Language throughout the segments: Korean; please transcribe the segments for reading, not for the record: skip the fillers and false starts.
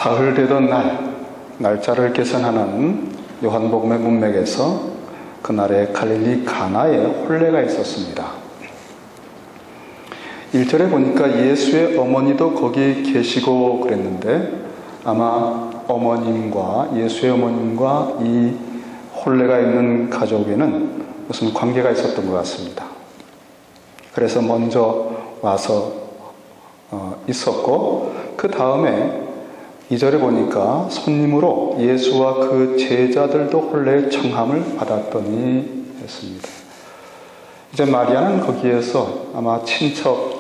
사흘 되던 날짜를 계산하는 요한복음의 문맥에서 그날에 갈릴리 가나에 혼례가 있었습니다. 1절에 보니까 예수의 어머니도 거기 계시고 그랬는데 아마 예수의 어머님과 이 혼례가 있는 가족에는 무슨 관계가 있었던 것 같습니다. 그래서 먼저 와서 있었고, 그 다음에 2절에 보니까 손님으로 예수와 그 제자들도 혼례의 청함을 받았더니 했습니다. 이제 마리아는 거기에서 아마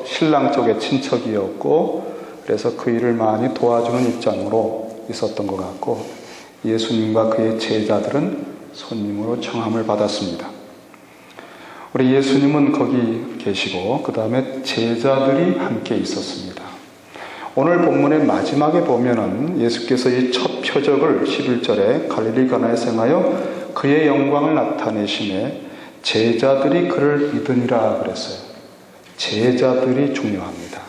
신랑 쪽의 친척이었고, 그래서 그 일을 많이 도와주는 입장으로 있었던 것 같고, 예수님과 그의 제자들은 손님으로 청함을 받았습니다. 우리 예수님은 거기 계시고 그 다음에 제자들이 함께 있었습니다. 오늘 본문의 마지막에 보면은 예수께서 이 첫 표적을 11절에 갈릴리 가나에서 행하여 그의 영광을 나타내심에 제자들이 그를 믿으니라 그랬어요. 제자들이 중요합니다.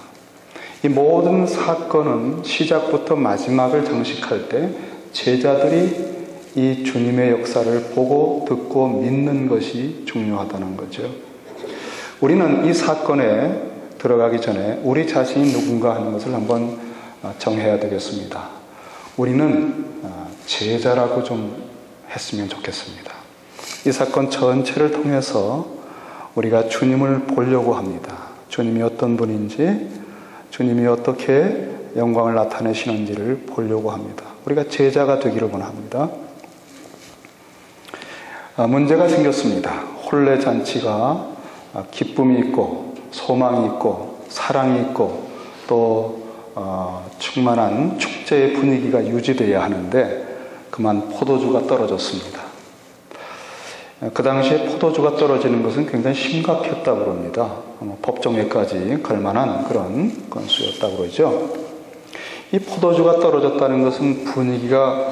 이 모든 사건은 시작부터 마지막을 장식할 때 제자들이 이 주님의 역사를 보고 듣고 믿는 것이 중요하다는 거죠. 우리는 이 사건에 들어가기 전에 우리 자신이 누군가 하는 것을 한번 정해야 되겠습니다. 우리는 제자라고 좀 했으면 좋겠습니다. 이 사건 전체를 통해서 우리가 주님을 보려고 합니다. 주님이 어떤 분인지, 주님이 어떻게 영광을 나타내시는지를 보려고 합니다. 우리가 제자가 되기를 원합니다. 문제가 생겼습니다. 혼례 잔치가 기쁨이 있고 소망이 있고 사랑이 있고 또 충만한 축제의 분위기가 유지되어야 하는데 그만 포도주가 떨어졌습니다. 그 당시에 포도주가 떨어지는 것은 굉장히 심각했다고 그럽니다. 법정에까지 갈 만한 그런 건수였다고 그러죠. 이 포도주가 떨어졌다는 것은 분위기가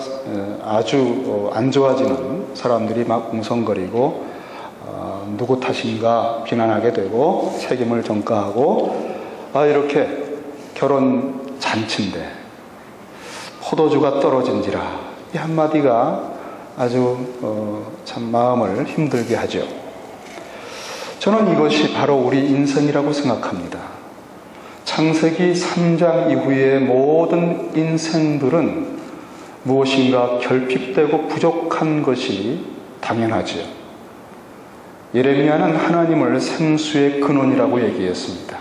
아주 안 좋아지는, 사람들이 막 웅성거리고 누구 탓인가 비난하게 되고 책임을 전가하고 이렇게 결혼 잔치인데 포도주가 떨어진지라, 이 한마디가 아주 참 마음을 힘들게 하죠. 저는 이것이 바로 우리 인생이라고 생각합니다. 창세기 3장 이후의 모든 인생들은 무엇인가 결핍되고 부족한 것이 당연하지요. 예레미야는 하나님을 생수의 근원이라고 얘기했습니다.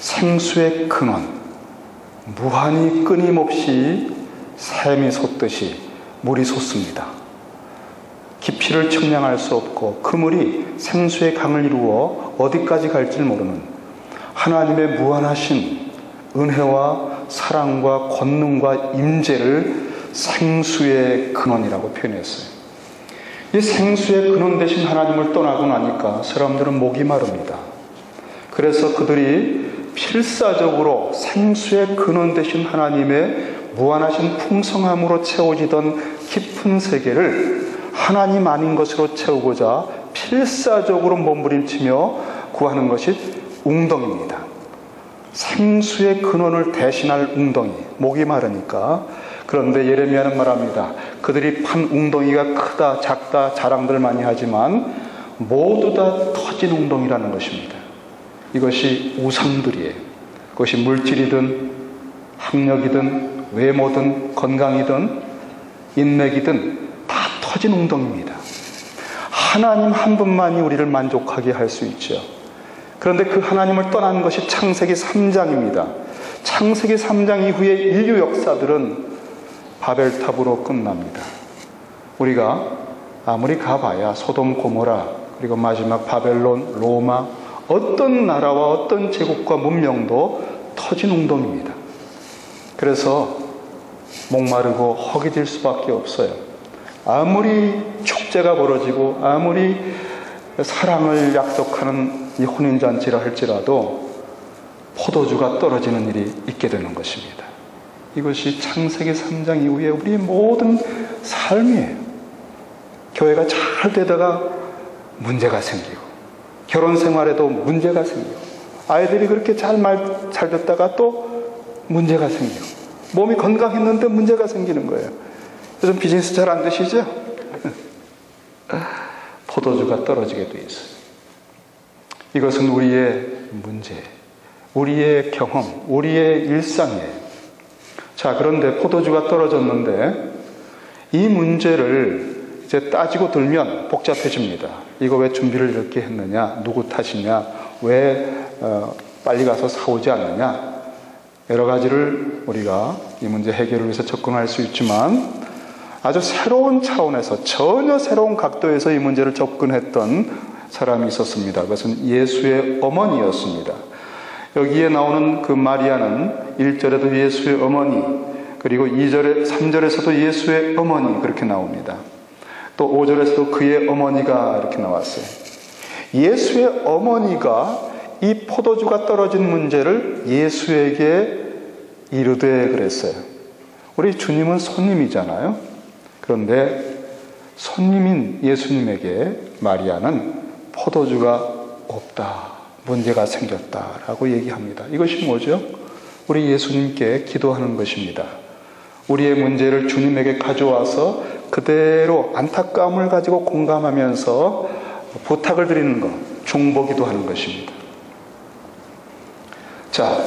생수의 근원, 무한히 끊임없이 샘이 솟듯이 물이 솟습니다. 깊이를 측량할 수 없고 그 물이 생수의 강을 이루어 어디까지 갈지 모르는 하나님의 무한하신 은혜와 사랑과 권능과 임재를 생수의 근원이라고 표현했어요. 이 생수의 근원 되신 하나님을 떠나고 나니까 사람들은 목이 마릅니다. 그래서 그들이 필사적으로 생수의 근원 되신 하나님의 무한하신 풍성함으로 채워지던 깊은 세계를 하나님 아닌 것으로 채우고자 필사적으로 몸부림치며 구하는 것이 웅덩이입니다. 생수의 근원을 대신할 웅덩이, 목이 마르니까. 그런데 예레미야는 말합니다. 그들이 판 웅덩이가 크다 작다 자랑들 많이 하지만 모두 다 터진 웅덩이라는 것입니다. 이것이 우상들이에요. 그것이 물질이든 학력이든 외모든 건강이든 인맥이든 다 터진 웅덩이입니다. 하나님 한 분만이 우리를 만족하게 할 수 있죠. 그런데 그 하나님을 떠난 것이 창세기 3장입니다. 창세기 3장 이후의 인류 역사들은 바벨탑으로 끝납니다. 우리가 아무리 가봐야 소돔 고모라, 그리고 마지막 바벨론, 로마, 어떤 나라와 어떤 제국과 문명도 터진 웅덩이입니다. 그래서 목마르고 허기질 수밖에 없어요. 아무리 축제가 벌어지고 아무리 사랑을 약속하는 이 혼인잔치라 할지라도 포도주가 떨어지는 일이 있게 되는 것입니다. 이것이 창세기 3장 이후에 우리의 모든 삶이에요. 교회가 잘 되다가 문제가 생기고, 결혼 생활에도 문제가 생기고, 아이들이 그렇게 잘 듣다가 또 문제가 생기고, 몸이 건강했는데 문제가 생기는 거예요. 요즘 비즈니스 잘 안 되시죠? 포도주가 떨어지게 돼 있어요. 이것은 우리의 문제, 우리의 경험, 우리의 일상이에요. 자, 그런데 포도주가 떨어졌는데 이 문제를 이제 따지고 들면 복잡해집니다. 이거 왜 준비를 이렇게 했느냐? 누구 탓이냐? 왜 빨리 가서 사오지 않느냐? 여러 가지를 우리가 이 문제 해결을 위해서 접근할 수 있지만 아주 새로운 차원에서, 전혀 새로운 각도에서 이 문제를 접근했던 사람이 있었습니다. 그것은 예수의 어머니였습니다. 여기에 나오는 그 마리아는 1절에도 예수의 어머니, 그리고 2절에, 3절에서도 예수의 어머니 그렇게 나옵니다. 또 5절에서도 그의 어머니가 이렇게 나왔어요. 예수의 어머니가 이 포도주가 떨어진 문제를 예수에게 이르되 그랬어요. 우리 주님은 손님이잖아요. 그런데 손님인 예수님에게 마리아는 포도주가 없다, 문제가 생겼다라고 얘기합니다. 이것이 뭐죠? 우리 예수님께 기도하는 것입니다. 우리의 문제를 주님에게 가져와서 그대로 안타까움을 가지고 공감하면서 부탁을 드리는 것, 중보기도 하는 것입니다. 자,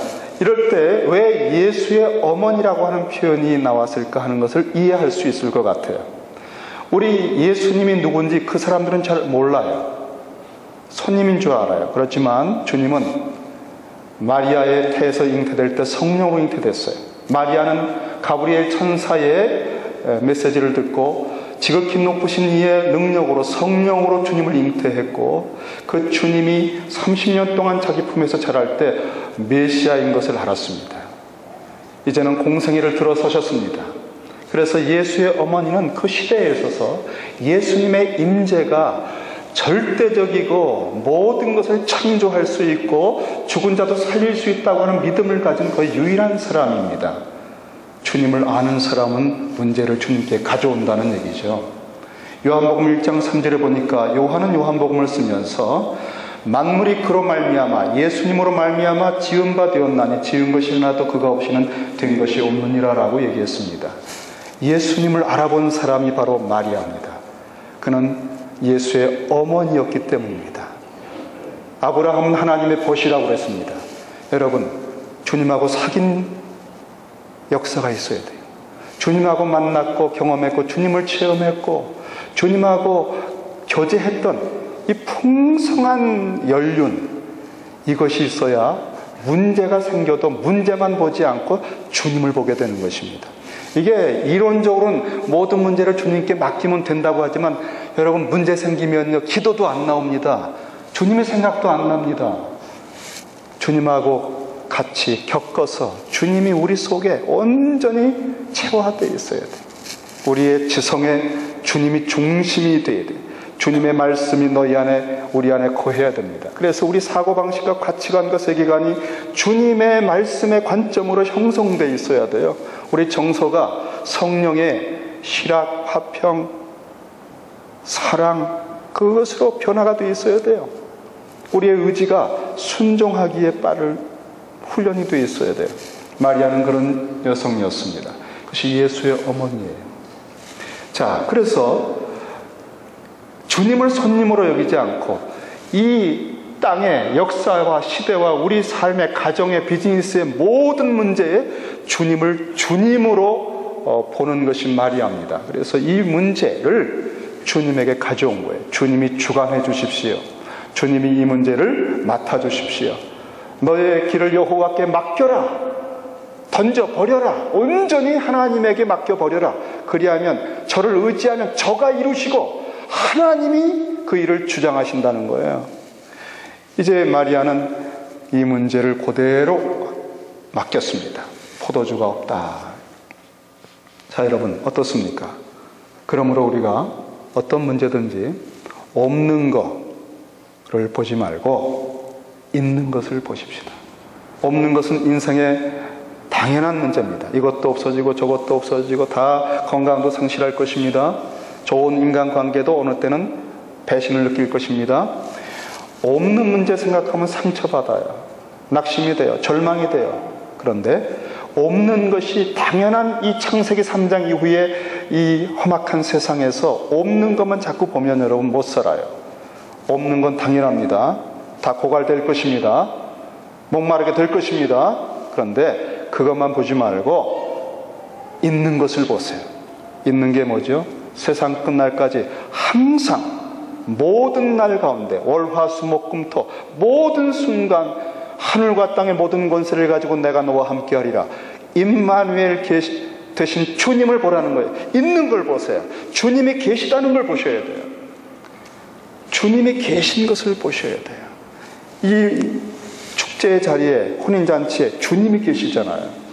이럴 때 왜 예수의 어머니라고 하는 표현이 나왔을까 하는 것을 이해할 수 있을 것 같아요. 우리 예수님이 누군지 그 사람들은 잘 몰라요. 손님인 줄 알아요. 그렇지만 주님은 마리아의 태에서 잉태될 때 성령으로 잉태됐어요. 마리아는 가브리엘 천사의 메시지를 듣고 지극히 높으신 이의 능력으로, 성령으로 주님을 잉태했고, 그 주님이 30년 동안 자기 품에서 자랄 때 메시아인 것을 알았습니다. 이제는 공생애를 들어서셨습니다. 그래서 예수의 어머니는 그 시대에 있어서 예수님의 임재가 절대적이고 모든 것을 창조할 수 있고 죽은 자도 살릴 수 있다고 하는 믿음을 가진 거의 유일한 사람입니다. 주님을 아는 사람은 문제를 주님께 가져온다는 얘기죠. 요한복음 1장 3절에 보니까 요한은 요한복음을 쓰면서 만물이 그로 말미암아 예수님으로 말미암아 지은 바 되었나니 지은 것이 하나도 그가 없이는 된 것이 없느니라 라고 얘기했습니다. 예수님을 알아본 사람이 바로 마리아입니다. 그는 예수의 어머니였기 때문입니다. 아브라함은 하나님의 벗이라고 그랬습니다. 여러분, 주님하고 사귄 역사가 있어야 돼요. 주님하고 만났고 경험했고 주님을 체험했고 주님하고 교제했던 이 풍성한 연륜, 이것이 있어야 문제가 생겨도 문제만 보지 않고 주님을 보게 되는 것입니다. 이게 이론적으로는 모든 문제를 주님께 맡기면 된다고 하지만 여러분, 문제 생기면요, 기도도 안 나옵니다. 주님의 생각도 안 납니다. 주님하고 같이 겪어서 주님이 우리 속에 온전히 체화되어 있어야 돼요. 우리의 지성에 주님이 중심이 되어야 돼요. 주님의 말씀이 너희 안에, 우리 안에 거해야 됩니다. 그래서 우리 사고방식과 가치관과 세계관이 주님의 말씀의 관점으로 형성되어 있어야 돼요. 우리 정서가 성령의 실학, 화평, 사랑, 그것으로 변화가 되어 있어야 돼요. 우리의 의지가 순종하기에 빠를 훈련이 되어 있어야 돼요. 마리아는 그런 여성이었습니다. 그것이 예수의 어머니예요. 자, 그래서 주님을 손님으로 여기지 않고 이 땅의 역사와 시대와 우리 삶의 가정의 비즈니스의 모든 문제에 주님을 주님으로 보는 것이 마리아입니다. 그래서 이 문제를 주님에게 가져온 거예요. 주님이 주관해 주십시오. 주님이 이 문제를 맡아 주십시오. 너의 길을 여호와께 맡겨라. 던져버려라. 온전히 하나님에게 맡겨버려라. 그리하면 저를 의지하면 저가 이루시고 하나님이 그 일을 주장하신다는 거예요. 이제 마리아는 이 문제를 그대로 맡겼습니다. 포도주가 없다. 자, 여러분 어떻습니까? 그러므로 우리가 어떤 문제든지 없는 거를 보지 말고 있는 것을 보십시다. 없는 것은 인생의 당연한 문제입니다. 이것도 없어지고 저것도 없어지고 다 건강도 상실할 것입니다. 좋은 인간관계도 어느 때는 배신을 느낄 것입니다. 없는 문제 생각하면 상처받아요. 낙심이 돼요. 절망이 돼요. 그런데 없는 것이 당연한 이 창세기 3장 이후에 이 험악한 세상에서 없는 것만 자꾸 보면 여러분 못 살아요. 없는 건 당연합니다. 다 고갈될 것입니다. 목마르게 될 것입니다. 그런데 그것만 보지 말고 있는 것을 보세요. 있는 게 뭐죠? 세상 끝날까지 항상 모든 날 가운데 월화수목금토 모든 순간 하늘과 땅의 모든 권세를 가지고 내가 너와 함께하리라. 임마누엘 되신 주님을 보라는 거예요. 있는 걸 보세요. 주님이 계시다는 걸 보셔야 돼요. 주님이 계신 것을 보셔야 돼요. 이 축제의 자리에, 혼인잔치에 주님이 계시잖아요.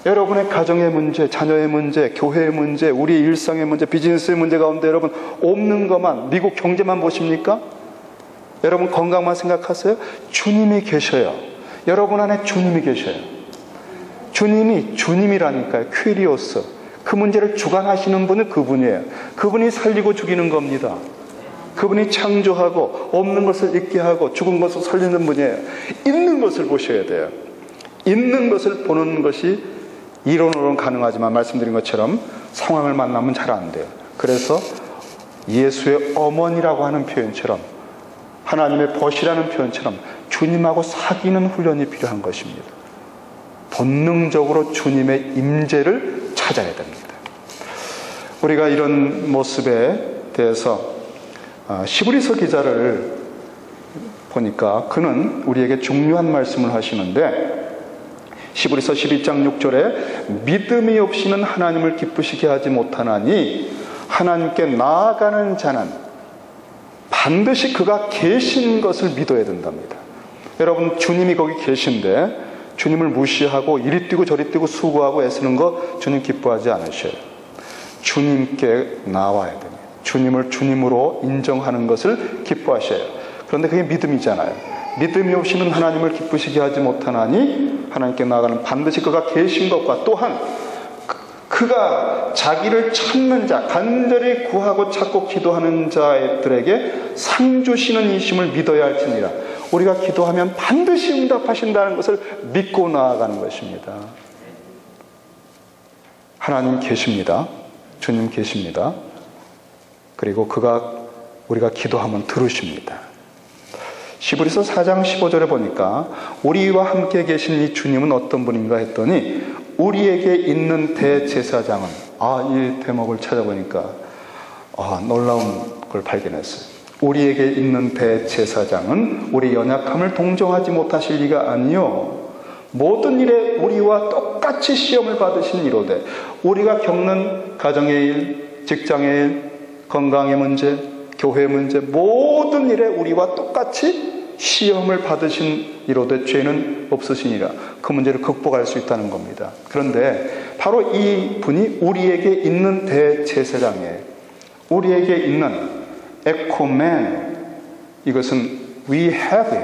여러분의 가정의 문제, 자녀의 문제, 교회의 문제, 우리 일상의 문제, 비즈니스의 문제 가운데 여러분 없는 것만, 미국 경제만 보십니까? 여러분 건강만 생각하세요? 주님이 계셔요. 여러분 안에 주님이 계셔요. 주님이 주님이라니까요. 퀴리오스. 그 문제를 주관하시는 분은 그분이에요. 그분이 살리고 죽이는 겁니다. 그분이 창조하고 없는 것을 있게 하고 죽은 것을 살리는 분이에요. 있는 것을 보셔야 돼요. 있는 것을 보는 것이 이론으로는 가능하지만 말씀드린 것처럼 상황을 만나면 잘 안 돼요. 그래서 예수의 어머니라고 하는 표현처럼 하나님의 벗이라는 표현처럼 주님하고 사귀는 훈련이 필요한 것입니다. 본능적으로 주님의 임재를 찾아야 됩니다. 우리가 이런 모습에 대해서 시브리서 기자를 보니까 그는 우리에게 중요한 말씀을 하시는데 시브리서 12장 6절에 믿음이 없이는 하나님을 기쁘시게 하지 못하나니 하나님께 나아가는 자는 반드시 그가 계신 것을 믿어야 된답니다. 여러분 주님이 거기 계신데 주님을 무시하고 이리 뛰고 저리 뛰고 수고하고 애쓰는 거 주님 기뻐하지 않으셔요. 주님께 나와야 됩니다. 주님을 주님으로 인정하는 것을 기뻐하셔요. 그런데 그게 믿음이잖아요. 믿음이 없이는 하나님을 기쁘시게 하지 못하나니 하나님께 나아가는 반드시 그가 계신 것과 또한 그가 자기를 찾는 자, 간절히 구하고 찾고 기도하는 자들에게 상 주시는 이심을 믿어야 할지니라. 우리가 기도하면 반드시 응답하신다는 것을 믿고 나아가는 것입니다. 하나님 계십니다. 주님 계십니다. 그리고 우리가 기도하면 들으십니다. 시브리서 4장 15절에 보니까 우리와 함께 계신 이 주님은 어떤 분인가 했더니 우리에게 있는 대제사장은 이 대목을 찾아보니까 놀라운 걸 발견했어요. 우리에게 있는 대제사장은 우리 연약함을 동정하지 못하실 리가 아니요 모든 일에 우리와 똑같이 시험을 받으신 이로되 우리가 겪는 가정의 일, 직장의 일, 건강의 문제, 교회 문제 모든 일에 우리와 똑같이 시험을 받으신 이로되 죄는 없으시니라. 그 문제를 극복할 수 있다는 겁니다. 그런데 바로 이 분이 우리에게 있는 대제사장이에요. 우리에게 있는 에코맨, 이것은 we have,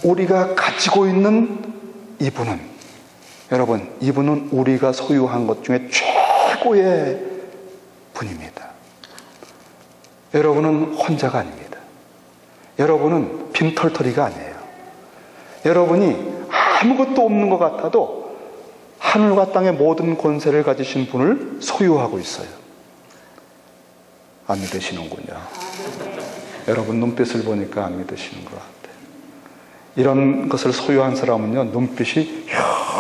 우리가 가지고 있는 이분은, 여러분 이분은 우리가 소유한 것 중에 최고의 분입니다. 여러분은 혼자가 아닙니다. 여러분은 빈털터리가 아니에요. 여러분이 아무것도 없는 것 같아도 하늘과 땅의 모든 권세를 가지신 분을 소유하고 있어요. 안 믿으시는군요. 여러분 눈빛을 보니까 안 믿으시는 것 같아요. 이런 것을 소유한 사람은요, 눈빛이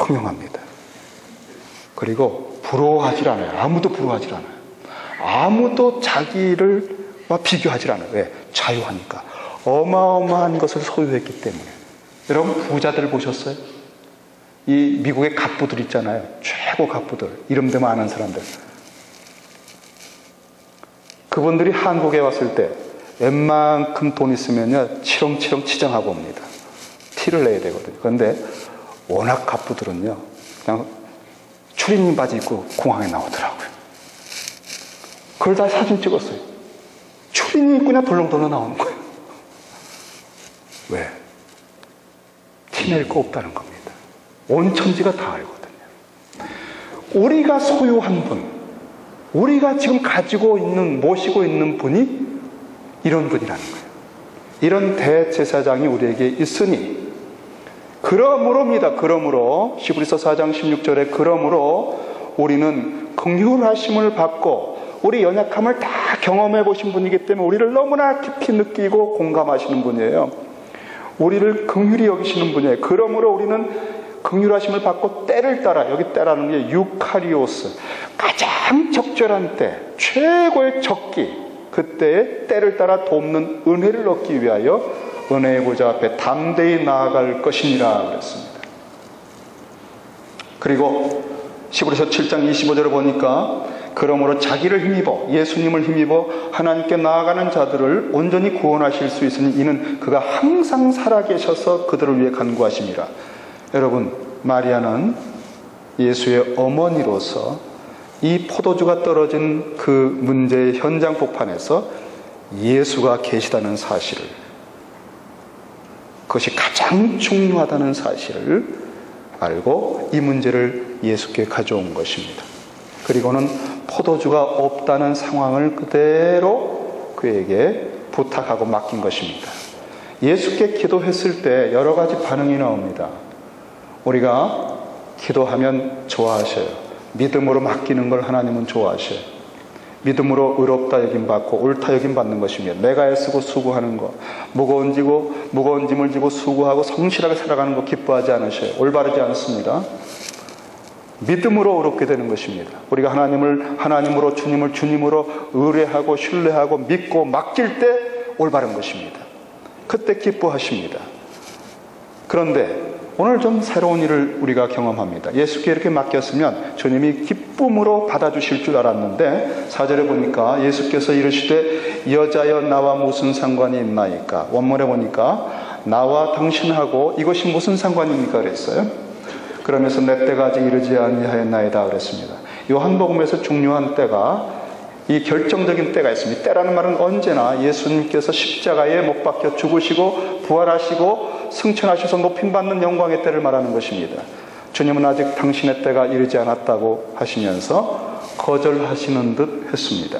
현명합니다. 그리고 부러워하지 않아요. 아무도 부러워하지 않아요. 아무도 자기를와 비교하지 않아요. 왜? 자유하니까. 어마어마한 것을 소유했기 때문에. 여러분 부자들 보셨어요? 이 미국의 갑부들 있잖아요. 최고 갑부들. 이름 되면 아는 사람들. 그분들이 한국에 왔을 때 웬만큼 돈 있으면요 치렁치렁 치장하고 옵니다. 티를 내야 되거든요. 그런데 워낙 갑부들은요 그냥 추리닝 바지 입고 공항에 나오더라고요. 그걸 다 사진 찍었어요. 추리닝 입고 그냥 덜렁덜렁 나오는 거예요. 왜? 티낼 거 없다는 겁니다. 온 천지가 다 알거든요. 우리가 소유한 분, 우리가 지금 가지고 있는, 모시고 있는 분이 이런 분이라는 거예요. 이런 대제사장이 우리에게 있으니 그러므로입니다. 그러므로 히브리서 4장 16절에 그러므로 우리는 긍휼하심을 받고 우리 연약함을 다 경험해 보신 분이기 때문에 우리를 너무나 깊이 느끼고 공감하시는 분이에요. 우리를 긍휼히 여기시는 분이에요. 그러므로 우리는 긍휼하심을 받고 때를 따라, 여기 때라는 게 유카리오스, 가장 적절한 때, 최고의 적기, 그때에 때를 따라 돕는 은혜를 얻기 위하여 은혜의 보좌 앞에 담대히 나아갈 것이니라 그랬습니다. 그리고 히브리서 7장 25절을 보니까 그러므로 자기를 힘입어, 예수님을 힘입어 하나님께 나아가는 자들을 온전히 구원하실 수 있으니 이는 그가 항상 살아계셔서 그들을 위해 간구하심이라. 여러분, 마리아는 예수의 어머니로서 이 포도주가 떨어진 그 문제의 현장 폭판에서 예수가 계시다는 사실을, 그것이 가장 중요하다는 사실을 알고 이 문제를 예수께 가져온 것입니다. 그리고는 포도주가 없다는 상황을 그대로 그에게 부탁하고 맡긴 것입니다. 예수께 기도했을 때 여러 가지 반응이 나옵니다. 우리가 기도하면 좋아하셔요. 믿음으로 맡기는 걸 하나님은 좋아하셔요. 믿음으로 의롭다 여김받고 옳다 여김받는 것이며 내가 애쓰고 수고하는 것, 무거운 짐을 지고 수고하고 성실하게 살아가는 것 기뻐하지 않으셔요. 올바르지 않습니다. 믿음으로 의롭게 되는 것입니다. 우리가 하나님으로 주님을 주님으로 의뢰하고 신뢰하고 믿고 맡길 때 올바른 것입니다. 그때 기뻐하십니다. 그런데 오늘 좀 새로운 일을 우리가 경험합니다. 예수께 이렇게 맡겼으면 주님이 기쁨으로 받아주실 줄 알았는데 4절에 보니까 예수께서 이르시되 여자여 나와 무슨 상관이 있나이까. 원문에 보니까 나와 당신하고 이것이 무슨 상관입니까 그랬어요. 그러면서 내 때가 아직 이르지 아니하였나이다 그랬습니다. 요한복음에서 중요한 때가, 이 결정적인 때가 있습니다. 때라는 말은 언제나 예수님께서 십자가에 못 박혀 죽으시고 부활하시고 승천하셔서 높임받는 영광의 때를 말하는 것입니다. 주님은 아직 당신의 때가 이르지 않았다고 하시면서 거절하시는 듯 했습니다.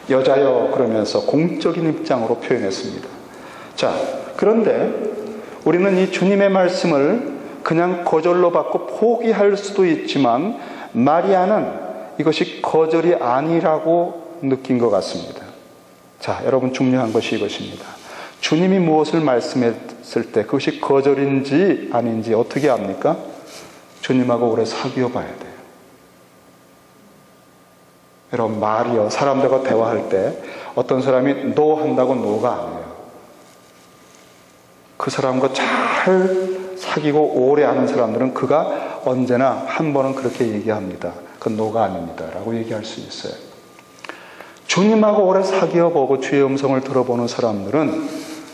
여자여 그러면서 공적인 입장으로 표현했습니다. 자, 그런데 우리는 이 주님의 말씀을 그냥 거절로 받고 포기할 수도 있지만 마리아는 이것이 거절이 아니라고 느낀 것 같습니다. 자, 여러분, 중요한 것이 이것입니다. 주님이 무엇을 말씀했을 때 그것이 거절인지 아닌지 어떻게 압니까? 주님하고 오래 사귀어 봐야 돼요. 여러분, 말이요, 사람들과 대화할 때 어떤 사람이 노 한다고 노가 아니에요. 그 사람과 잘 사귀고 오래 아는 사람들은 그가 언제나 한 번은 그렇게 얘기합니다. 그건 노가 아닙니다 라고 얘기할 수 있어요. 주님하고 오래 사귀어보고 주의 음성을 들어보는 사람들은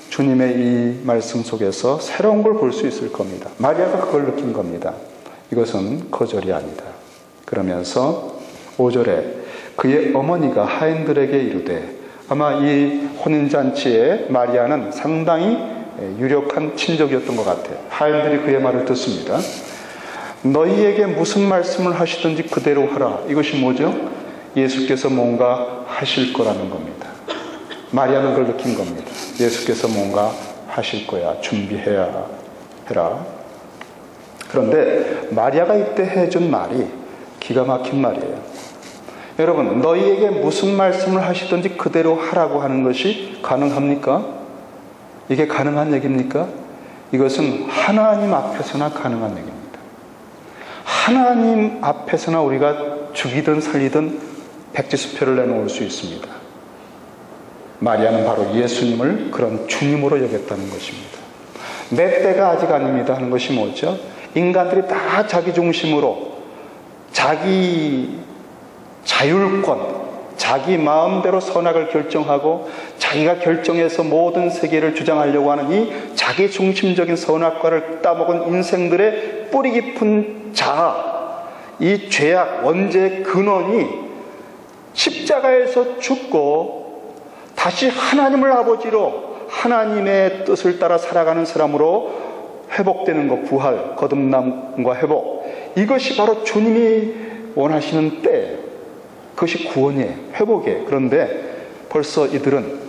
주님의 이 말씀 속에서 새로운 걸 볼 수 있을 겁니다. 마리아가 그걸 느낀 겁니다. 이것은 거절이 아니다. 그러면서 5절에 그의 어머니가 하인들에게 이르되, 아마 이 혼인잔치에 마리아는 상당히 유력한 친족이었던 것 같아요. 하인들이 그의 말을 듣습니다. 너희에게 무슨 말씀을 하시든지 그대로 하라. 이것이 뭐죠? 예수께서 뭔가 하실 거라는 겁니다. 마리아는 그걸 느낀 겁니다. 예수께서 뭔가 하실 거야. 준비해야 해라. 그런데 마리아가 이때 해준 말이 기가 막힌 말이에요. 여러분, 너희에게 무슨 말씀을 하시든지 그대로 하라고 하는 것이 가능합니까? 이게 가능한 얘기입니까? 이것은 하나님 앞에서나 가능한 얘기입니다. 하나님 앞에서나 우리가 죽이든 살리든 백지수표를 내놓을 수 있습니다. 마리아는 바로 예수님을 그런 주님으로 여겼다는 것입니다. 내 때가 아직 아닙니다 하는 것이 뭐죠? 인간들이 다 자기 중심으로 자기 자율권, 자기 마음대로 선악을 결정하고 자기가 결정해서 모든 세계를 주장하려고 하는 이 자기 중심적인 선악과를 따먹은 인생들의 뿌리 깊은 자아, 이 죄악 원죄의 근원이 십자가에서 죽고 다시 하나님을 아버지로 하나님의 뜻을 따라 살아가는 사람으로 회복되는 것, 부활, 거듭남과 회복, 이것이 바로 주님이 원하시는 때, 그것이 구원이에요, 회복이에요. 그런데 벌써 이들은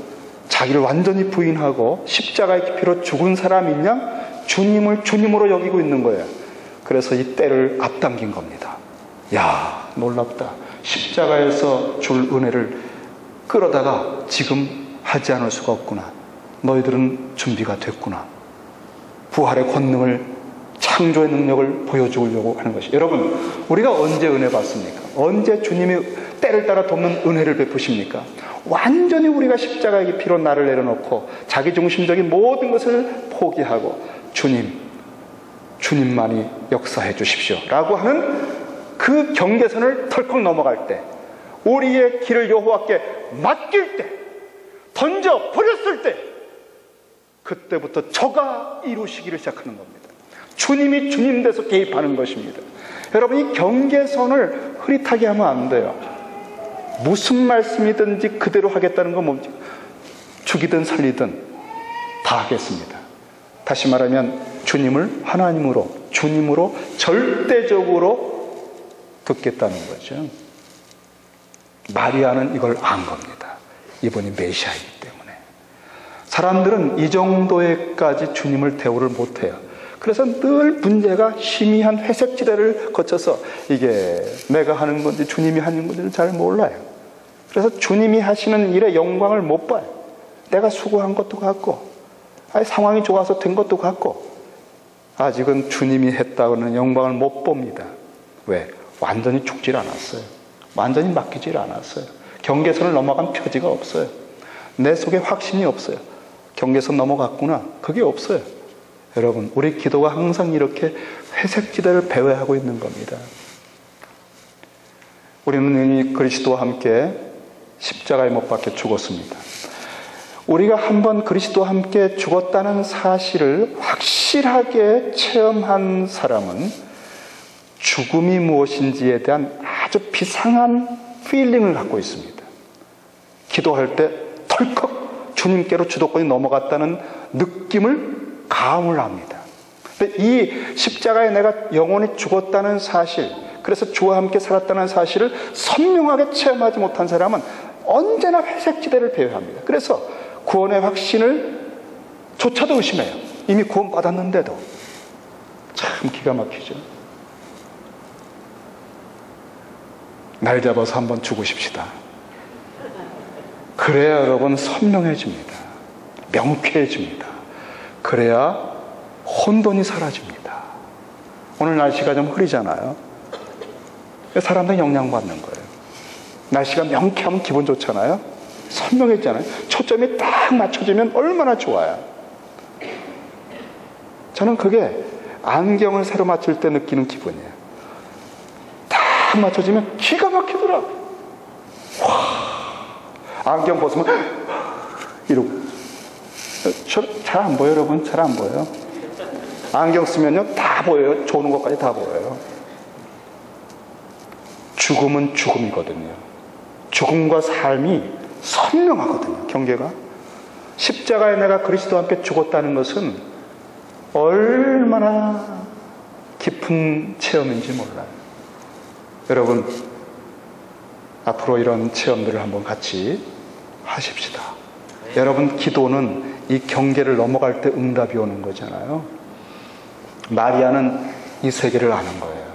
자기를 완전히 부인하고 십자가의 피로 죽은 사람인 양 주님을 주님으로 여기고 있는 거예요. 그래서 이 때를 앞당긴 겁니다. 야, 놀랍다. 십자가에서 줄 은혜를 끌어다가 지금 하지 않을 수가 없구나. 너희들은 준비가 됐구나. 부활의 권능을, 창조의 능력을 보여주려고 하는 것이. 여러분, 우리가 언제 은혜 받습니까? 언제 주님이 때를 따라 돕는 은혜를 베푸십니까? 완전히 우리가 십자가의 피로 나를 내려놓고 자기중심적인 모든 것을 포기하고 주님만이 역사해 주십시오 라고 하는 그 경계선을 털컥 넘어갈 때, 우리의 길을 여호와께 맡길 때, 던져 버렸을 때, 그때부터 저가 이루시기를 시작하는 겁니다. 주님이 주님 돼서 개입하는 것입니다. 여러분, 이 경계선을 흐릿하게 하면 안 돼요. 무슨 말씀이든지 그대로 하겠다는 건 뭡니까? 죽이든 살리든 다 하겠습니다. 다시 말하면 주님을 하나님으로, 주님으로 절대적으로 듣겠다는 거죠. 마리아는 이걸 안 겁니다. 이분이 메시아이기 때문에. 사람들은 이 정도에까지 주님을 대우를 못해요. 그래서 늘 문제가 희미한 회색지대를 거쳐서 이게 내가 하는 건지 주님이 하는 건지를 잘 몰라요. 그래서 주님이 하시는 일의 영광을 못 봐요. 내가 수고한 것도 같고, 상황이 좋아서 된 것도 같고, 아직은 주님이 했다고는 영광을 못 봅니다. 왜? 완전히 죽질 않았어요. 완전히 맡기질 않았어요. 경계선을 넘어간 표지가 없어요. 내 속에 확신이 없어요. 경계선 넘어갔구나. 그게 없어요. 여러분, 우리 기도가 항상 이렇게 회색지대를 배회하고 있는 겁니다. 우리는 이 그리스도와 함께 십자가에 못 박혀 죽었습니다. 우리가 한번 그리스도와 함께 죽었다는 사실을 확실하게 체험한 사람은 죽음이 무엇인지에 대한 아주 비상한 필링을 갖고 있습니다. 기도할 때 덜컥 주님께로 주도권이 넘어갔다는 느낌을 감을 합니다. 근데 이 십자가에 내가 영원히 죽었다는 사실, 그래서 주와 함께 살았다는 사실을 선명하게 체험하지 못한 사람은 언제나 회색지대를 배회합니다. 그래서 구원의 확신을 조차도 의심해요. 이미 구원받았는데도. 참 기가 막히죠. 날 잡아서 한번 죽으십시다. 그래야 여러분 선명해집니다. 명쾌해집니다. 그래야 혼돈이 사라집니다. 오늘 날씨가 좀 흐리잖아요. 사람들이 영향받는 거예요. 날씨가 명쾌하면 기분 좋잖아요. 선명해지잖아요. 초점이 딱 맞춰지면 얼마나 좋아요. 저는 그게 안경을 새로 맞출 때 느끼는 기분이에요. 딱 맞춰지면 기가 막히더라고요. 안경 벗으면 이러고. 잘 안 보여요, 여러분? 잘 안 보여요? 안경 쓰면요, 다 보여요. 좋은 것까지 다 보여요. 죽음은 죽음이거든요. 죽음과 삶이 선명하거든요, 경계가. 십자가에 내가 그리스도와 함께 죽었다는 것은 얼마나 깊은 체험인지 몰라요. 여러분, 앞으로 이런 체험들을 한번 같이 하십시다. 여러분, 기도는 이 경계를 넘어갈 때 응답이 오는 거잖아요. 마리아는 이 세계를 아는 거예요.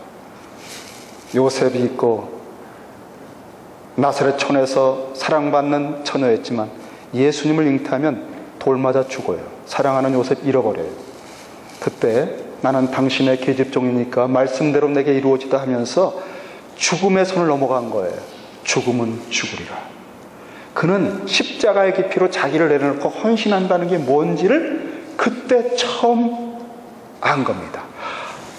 요셉이 있고 나사렛촌에서 사랑받는 처녀였지만 예수님을 잉태하면 돌 맞아 죽어요. 사랑하는 요셉 잃어버려요. 그때 나는 당신의 계집종이니까 말씀대로 내게 이루어지다 하면서 죽음의 손을 넘어간 거예요. 죽음은 죽으리라. 그는 십자가의 깊이로 자기를 내려놓고 헌신한다는 게 뭔지를 그때 처음 안 겁니다.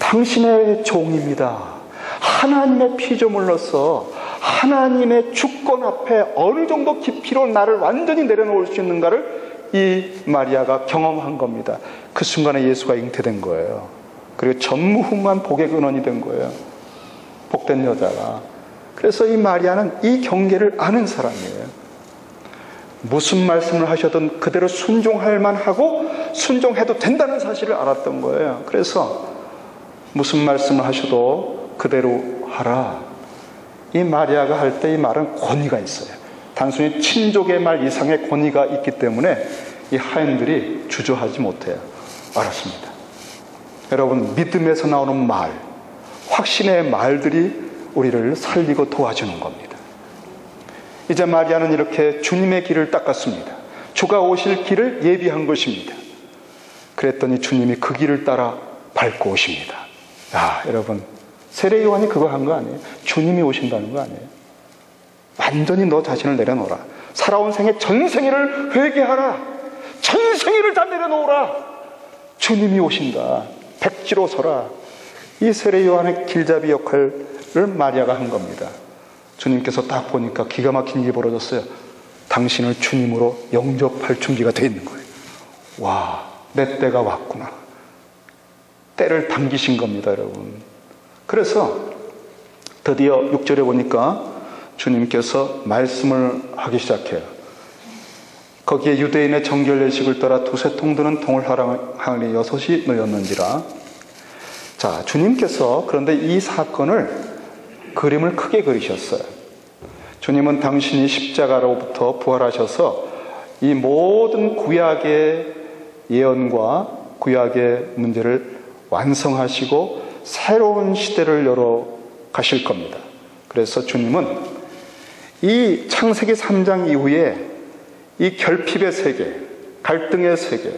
당신의 종입니다. 하나님의 피조물로서 하나님의 주권 앞에 어느 정도 깊이로 나를 완전히 내려놓을 수 있는가를 이 마리아가 경험한 겁니다. 그 순간에 예수가 잉태된 거예요. 그리고 전무후무한 복의 근원이 된 거예요. 복된 여자가. 그래서 이 마리아는 이 경계를 아는 사람이에요. 무슨 말씀을 하셔도 그대로 순종할 만하고 순종해도 된다는 사실을 알았던 거예요. 그래서 무슨 말씀을 하셔도 그대로 하라. 이 마리아가 할 때 이 말은 권위가 있어요. 단순히 친족의 말 이상의 권위가 있기 때문에 이 하인들이 주저하지 못해요. 알았습니다. 여러분, 믿음에서 나오는 말, 확신의 말들이 우리를 살리고 도와주는 겁니다. 이제 마리아는 이렇게 주님의 길을 닦았습니다. 주가 오실 길을 예비한 것입니다. 그랬더니 주님이 그 길을 따라 밟고 오십니다. 야, 여러분, 세례 요한이 그거 한 거 아니에요? 주님이 오신다는 거 아니에요? 완전히 너 자신을 내려놓으라. 살아온 생애 전생애를 회개하라. 전생애를 다 내려놓으라. 주님이 오신다. 백지로 서라. 이 세례 요한의 길잡이 역할을 마리아가 한 겁니다. 주님께서 딱 보니까 기가 막힌 일이 벌어졌어요. 당신을 주님으로 영접할 준비가 돼 있는 거예요. 와, 내 때가 왔구나. 때를 당기신 겁니다, 여러분. 그래서 드디어 6절에 보니까 주님께서 말씀을 하기 시작해요. 거기에 유대인의 정결 예식을 따라 두세 통 드는 통을 항아리 6이 놓였는지라. 자, 주님께서 그런데 이 사건을 그림을 크게 그리셨어요. 주님은 당신이 십자가로부터 부활하셔서 이 모든 구약의 예언과 구약의 문제를 완성하시고 새로운 시대를 열어 가실 겁니다. 그래서 주님은 이 창세기 3장 이후에 이 결핍의 세계, 갈등의 세계,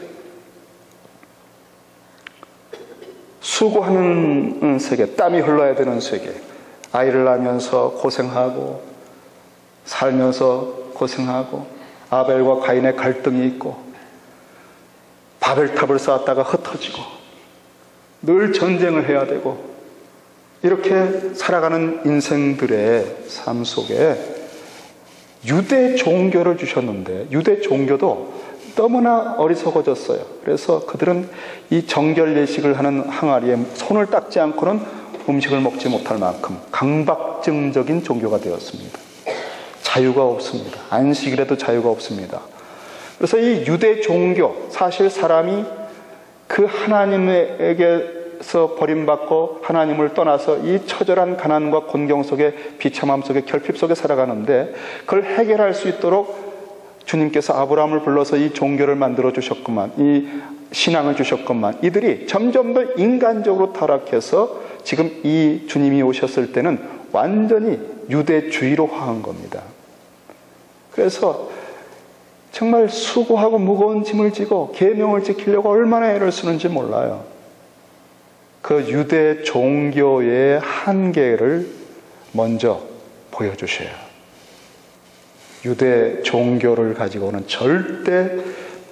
수고하는 세계, 땀이 흘러야 되는 세계, 아이를 낳으면서 고생하고 살면서 고생하고 아벨과 가인의 갈등이 있고 바벨탑을 쌓았다가 흩어지고 늘 전쟁을 해야 되고 이렇게 살아가는 인생들의 삶 속에 유대 종교를 주셨는데 유대 종교도 너무나 어리석어졌어요. 그래서 그들은 이 정결 예식을 하는 항아리에 손을 닦지 않고는 음식을 먹지 못할 만큼 강박증적인 종교가 되었습니다. 자유가 없습니다. 안식일에도 자유가 없습니다. 그래서 이 유대 종교, 사실 사람이 그 하나님에게서 버림받고 하나님을 떠나서 이 처절한 가난과 곤경 속에 비참함 속에 결핍 속에 살아가는데 그걸 해결할 수 있도록 주님께서 아브라함을 불러서 이 종교를 만들어 주셨구만, 이 신앙을 주셨구만. 이들이 점점 더 인간적으로 타락해서 지금 이 주님이 오셨을 때는 완전히 유대주의로 화한 겁니다. 그래서 정말 수고하고 무거운 짐을 지고 계명을 지키려고 얼마나 애를 쓰는지 몰라요. 그 유대 종교의 한계를 먼저 보여주셔요. 유대 종교를 가지고는 절대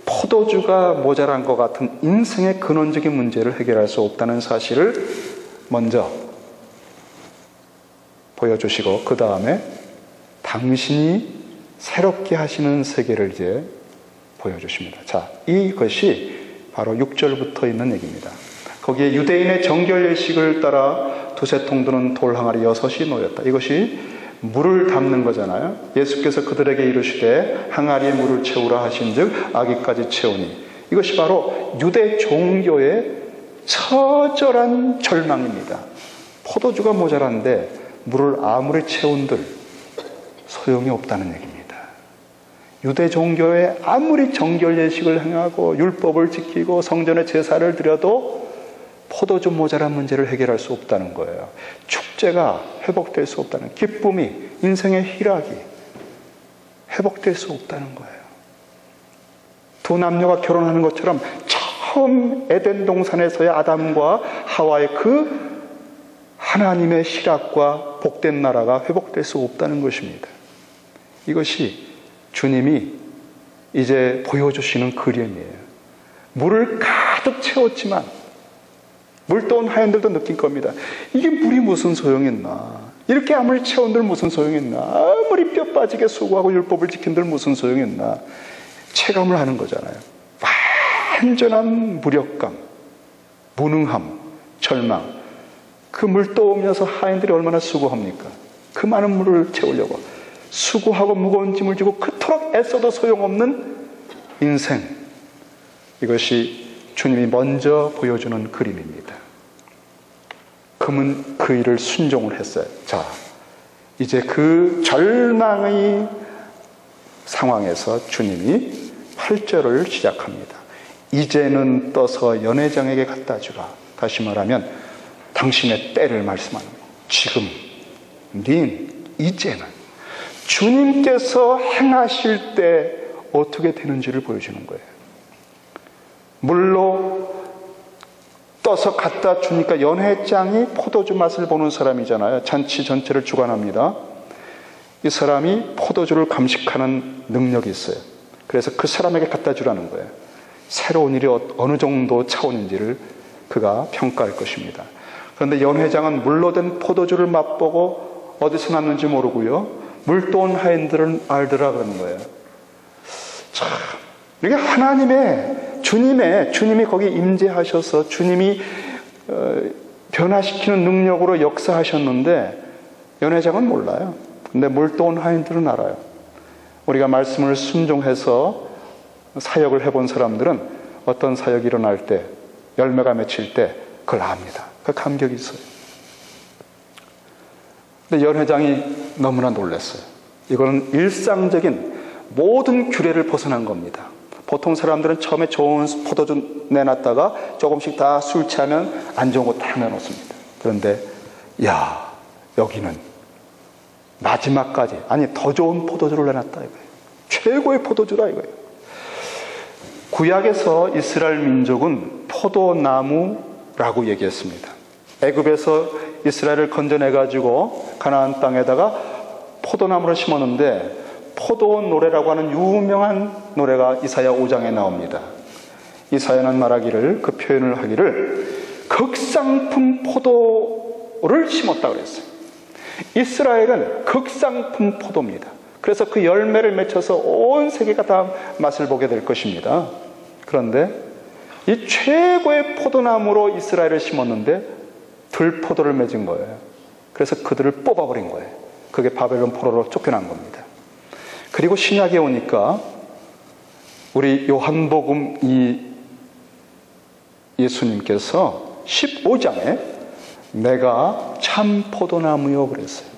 포도주가 모자란 것 같은 인생의 근원적인 문제를 해결할 수 없다는 사실을 먼저 보여주시고 그 다음에 당신이 새롭게 하시는 세계를 이제 보여주십니다. 자, 이것이 바로 6절부터 있는 얘기입니다. 거기에 유대인의 정결 예식을 따라 두세 통 드는 돌 항아리 6이 놓였다. 이것이 물을 담는 거잖아요. 예수께서 그들에게 이르시되 항아리에 물을 채우라 하신즉 아기까지 채우니. 이것이 바로 유대 종교의 처절한 절망입니다. 포도주가 모자란데 물을 아무리 채운들 소용이 없다는 얘기입니다. 유대 종교에 아무리 정결 예식을 행하고 율법을 지키고 성전에 제사를 드려도 포도주 모자란 문제를 해결할 수 없다는 거예요. 축제가 회복될 수 없다는, 기쁨이, 인생의 희락이 회복될 수 없다는 거예요. 두 남녀가 결혼하는 것처럼 처음 에덴 동산에서의 아담과 하와의 그 하나님의 희락과 복된 나라가 회복될 수 없다는 것입니다. 이것이 주님이 이제 보여주시는 그림이에요. 물을 가득 채웠지만 물떠온 하인들도 느낄 겁니다. 이게 물이 무슨 소용있나? 이렇게 아무리 채운들 무슨 소용있나? 아무리 뼈 빠지게 수고하고 율법을 지킨들 무슨 소용있나? 체감을 하는 거잖아요. 완전한 무력감, 무능함, 절망. 그 물 떠오면서 하인들이 얼마나 수고합니까? 그 많은 물을 채우려고 수고하고 무거운 짐을 지고 그토록 애써도 소용없는 인생. 이것이 주님이 먼저 보여주는 그림입니다. 그는 그 일을 순종을 했어요. 자, 이제 그 절망의 상황에서 주님이 8절을 시작합니다. 이제는 떠서 연회장에게 갖다 주라. 다시 말하면 당신의 때를 말씀하는 거예요. 지금, 이제는 주님께서 행하실 때 어떻게 되는지를 보여주는 거예요. 물로 떠서 갖다 주니까 연회장이 포도주 맛을 보는 사람이잖아요. 잔치 전체를 주관합니다. 이 사람이 포도주를 감식하는 능력이 있어요. 그래서 그 사람에게 갖다 주라는 거예요. 새로운 일이 어느 정도 차원인지를 그가 평가할 것입니다. 그런데 연회장은 물로 된 포도주를 맛보고 어디서 났는지 모르고요, 물도온 하인들은 알더라 그러는 거예요. 참, 이게 하나님의 주님이 거기 임재하셔서 주님이 변화시키는 능력으로 역사하셨는데 연회장은 몰라요. 근데 물도온 하인들은 알아요. 우리가 말씀을 순종해서 사역을 해본 사람들은 어떤 사역이 일어날 때, 열매가 맺힐 때 그걸 압니다. 그 감격이 있어요. 근데 연회장이 너무나 놀랐어요. 이거는 일상적인 모든 규례를 벗어난 겁니다. 보통 사람들은 처음에 좋은 포도주 내놨다가 조금씩 다 술 취하면 안 좋은 거 다 내놓습니다. 그런데 여기는 마지막까지, 아니 더 좋은 포도주를 내놨다 이거예요. 최고의 포도주라 이거예요. 구약에서 이스라엘 민족은 포도나무라고 얘기했습니다. 애굽에서 이스라엘을 건져내가지고 가나안 땅에다가 포도나무를 심었는데 포도원 노래라고 하는 유명한 노래가 이사야 5장에 나옵니다. 이사야는 말하기를, 그 표현을 하기를, 극상품 포도를 심었다고 그랬어요. 이스라엘은 극상품 포도입니다. 그래서 그 열매를 맺혀서 온 세계가 다 맛을 보게 될 것입니다. 그런데 이 최고의 포도나무로 이스라엘을 심었는데 들포도를 맺은 거예요. 그래서 그들을 뽑아버린 거예요. 그게 바벨론 포로로 쫓겨난 겁니다. 그리고 신약에 오니까 우리 요한복음 예수님께서 15장에 내가 참 포도나무요 그랬어요.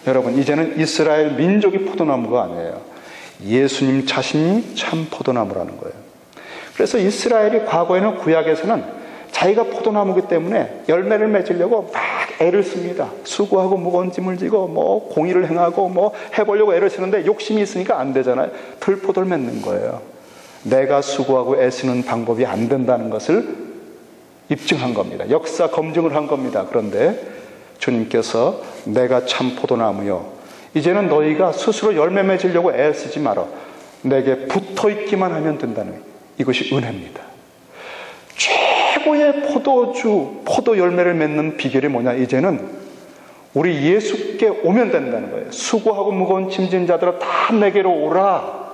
여러분, 이제는 이스라엘 민족이 포도나무가 아니에요. 예수님 자신이 참 포도나무라는 거예요. 그래서 이스라엘이 과거에는, 구약에서는 자기가 포도나무이기 때문에 열매를 맺으려고 막 애를 씁니다. 수고하고 무거운 짐을 지고 뭐 공의를 행하고 뭐 해보려고 애를 쓰는데 욕심이 있으니까 안 되잖아요. 들포도를 맺는 거예요. 내가 수고하고 애쓰는 방법이 안 된다는 것을 입증한 겁니다. 역사 검증을 한 겁니다. 그런데 주님께서 내가 참 포도나무요, 이제는 너희가 스스로 열매 맺으려고 애쓰지 마라. 내게 붙어있기만 하면 된다는 거예요. 이것이 은혜입니다. 최고의 포도 열매를 맺는 비결이 뭐냐? 이제는 우리 예수께 오면 된다는 거예요. 수고하고 무거운 짐진 자들아 다 내게로 오라.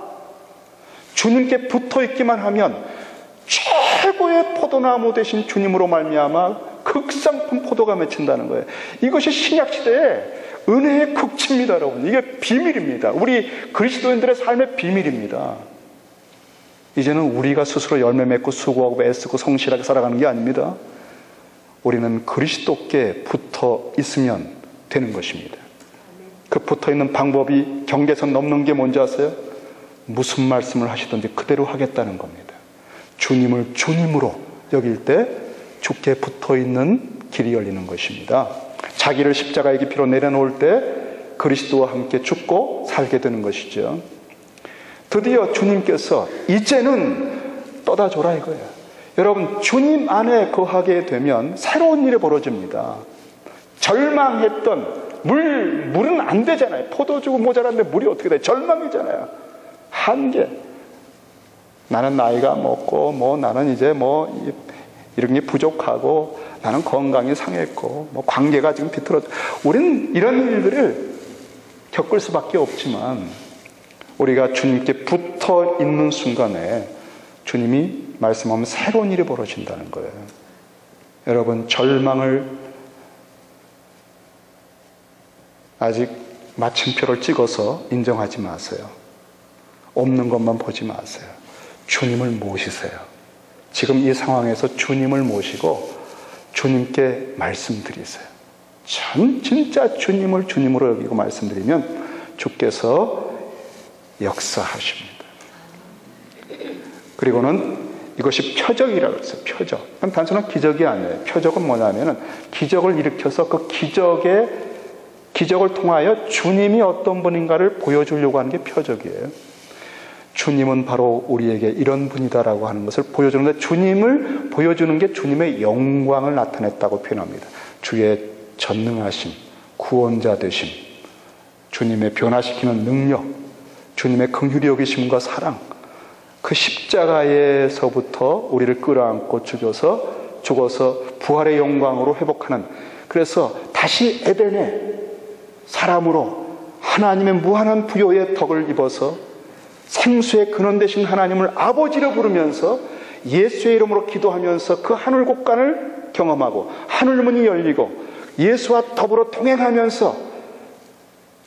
주님께 붙어있기만 하면 최고의 포도나무 되신 주님으로 말미암아 극상품 포도가 맺힌다는 거예요. 이것이 신약시대의 은혜의 극치입니다, 여러분. 이게 비밀입니다. 우리 그리스도인들의 삶의 비밀입니다. 이제는 우리가 스스로 열매 맺고 수고하고 애쓰고 성실하게 살아가는 게 아닙니다. 우리는 그리스도께 붙어 있으면 되는 것입니다. 그 붙어 있는 방법이 경계선 넘는 게 뭔지 아세요? 무슨 말씀을 하시든지 그대로 하겠다는 겁니다. 주님을 주님으로 여길 때 주께 붙어 있는 길이 열리는 것입니다. 자기를 십자가의 깊이로 내려놓을 때 그리스도와 함께 죽고 살게 되는 것이죠. 드디어 주님께서 이제는 떠다줘라 이거예요. 여러분, 주님 안에 거하게 되면 새로운 일이 벌어집니다. 절망했던 물은 안 되잖아요. 포도주가 모자란데 물이 어떻게 돼? 절망이잖아요. 한계. 나는 나이가 먹고 나는 이제 이런 게 부족하고 나는 건강이 상했고 관계가 지금 비틀어져. 우리는 이런 일들을 겪을 수밖에 없지만 우리가 주님께 붙어 있는 순간에 주님이 말씀하면 새로운 일이 벌어진다는 거예요. 여러분, 절망을 아직 마침표를 찍어서 인정하지 마세요. 없는 것만 보지 마세요. 주님을 모시세요. 지금 이 상황에서 주님을 모시고 주님께 말씀드리세요. 진짜 주님을 주님으로 여기고 말씀드리면 주께서 역사하십니다. 그리고는 이것이 표적이라고 했어요. 표적. 그럼 단순한 기적이 아니에요. 표적은 뭐냐면은 기적을 일으켜서 그 기적을 통하여 주님이 어떤 분인가를 보여주려고 하는 게 표적이에요. 주님은 바로 우리에게 이런 분이다라고 하는 것을 보여주는데, 주님을 보여주는 게 주님의 영광을 나타냈다고 표현합니다. 주의 전능하심, 구원자 되심, 주님의 변화시키는 능력, 주님의 긍휼히 여기심과 사랑, 그 십자가에서부터 우리를 끌어안고 죽어서 부활의 영광으로 회복하는, 그래서 다시 에덴의 사람으로 하나님의 무한한 부요의 덕을 입어서 생수의 근원 되신 하나님을 아버지로 부르면서 예수의 이름으로 기도하면서 그 하늘 곳간을 경험하고 하늘문이 열리고 예수와 더불어 동행하면서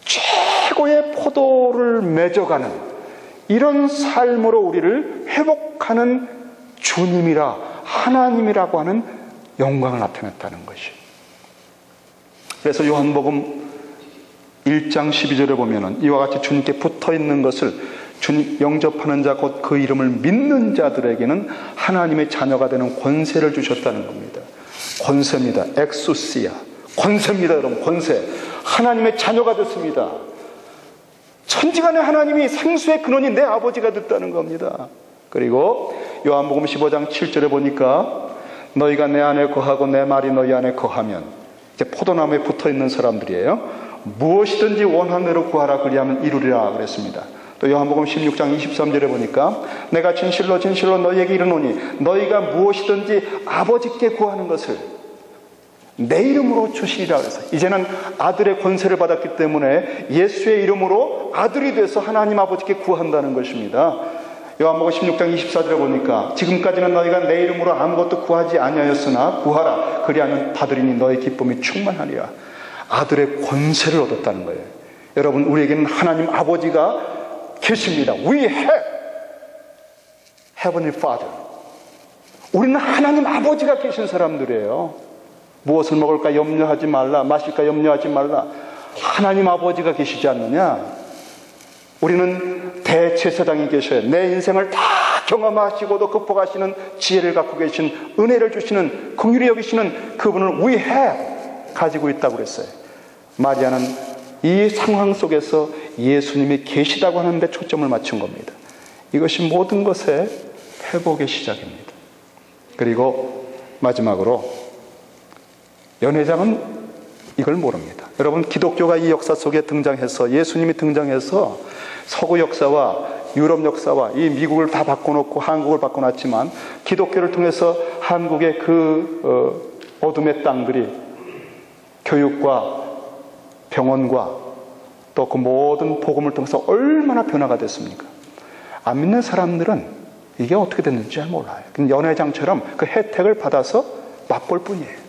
최고의 포도를 맺어가는 이런 삶으로 우리를 회복하는 주님이라 하나님이라고 하는 영광을 나타냈다는 것이. 그래서 요한복음 1장 12절에 보면은 이와 같이 주님께 붙어있는 것을 주님 영접하는 자 곧 그 이름을 믿는 자들에게는 하나님의 자녀가 되는 권세를 주셨다는 겁니다. 권세입니다. 엑소시아. 권세입니다, 여러분. 권세. 하나님의 자녀가 됐습니다. 천지간의 하나님이 생수의 근원이 내 아버지가 됐다는 겁니다. 그리고 요한복음 15장 7절에 보니까 너희가 내 안에 거하고 내 말이 너희 안에 거하면, 이제 포도나무에 붙어있는 사람들이에요. 무엇이든지 원하는 대로 구하라 그리하면 이루리라 그랬습니다. 또 요한복음 16장 23절에 보니까 내가 진실로 진실로 너희에게 이르노니 너희가 무엇이든지 아버지께 구하는 것을 내 이름으로 주시리라 그래서, 이제는 아들의 권세를 받았기 때문에 예수의 이름으로 아들이 돼서 하나님 아버지께 구한다는 것입니다. 요한복음 16장 24절에 보니까 지금까지는 너희가 내 이름으로 아무것도 구하지 아니하였으나 구하라 그리하면 받으리니 너희 기쁨이 충만하리라. 아들의 권세를 얻었다는 거예요. 여러분, 우리에게는 하나님 아버지가 계십니다. We have Heavenly Father. 우리는 하나님 아버지가 계신 사람들이에요. 무엇을 먹을까 염려하지 말라, 마실까 염려하지 말라. 하나님 아버지가 계시지 않느냐? 우리는 대제사장이 계셔요. 내 인생을 다 경험하시고도 극복하시는 지혜를 갖고 계신, 은혜를 주시는, 긍휼히 여기시는 그분을 we have 가지고 있다고 그랬어요. 마리아는 이 상황 속에서 예수님이 계시다고 하는데 초점을 맞춘 겁니다. 이것이 모든 것의 회복의 시작입니다. 그리고 마지막으로 연회장은 이걸 모릅니다. 여러분, 기독교가 이 역사 속에 등장해서, 예수님이 등장해서 서구 역사와 유럽 역사와 이 미국을 다 바꿔놓고 한국을 바꿔놨지만, 기독교를 통해서 한국의 그 어둠의 땅들이 교육과 병원과 또 그 모든 복음을 통해서 얼마나 변화가 됐습니까? 안 믿는 사람들은 이게 어떻게 됐는지 잘 몰라요. 연회장처럼 그 혜택을 받아서 맛볼 뿐이에요.